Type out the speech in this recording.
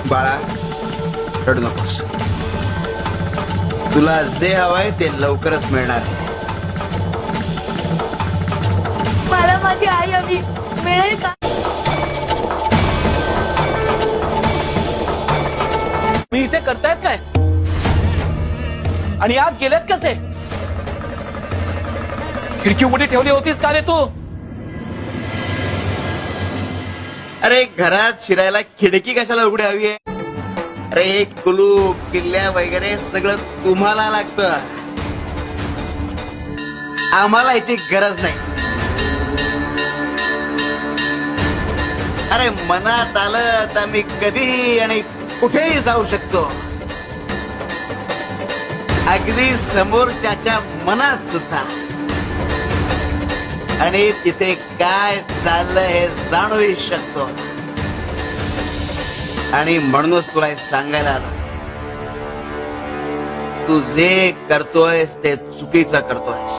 बाळा रडू नकोस. तुला जे हवंय ते लवकरच मिळणार आहे. मला माझी आई हवी, मिळेल का? मी इथे करतायत काय आणि आत गेलेत कसे? खिडकी उघडी ठेवली होतीस का रे तू? अरे घरात शिरायला खिडकी कशाला उघडी हवी आहे? अरे हे कुलूप किल्ल्या वगैरे सगळं तुम्हाला लागतं, आम्हाला याची गरज नाही. अरे मनात आलं तर मी कधीही आणि कुठेही जाऊ शकतो, अगदी समोरच्याच्या मनात सुद्धा. आणि तिथे काय चाललंय हे जाणूही शकतो. आणि म्हणूनच तुला हे सांगायला आलो, तू जे करतोयस ते चुकीचं करतोयस.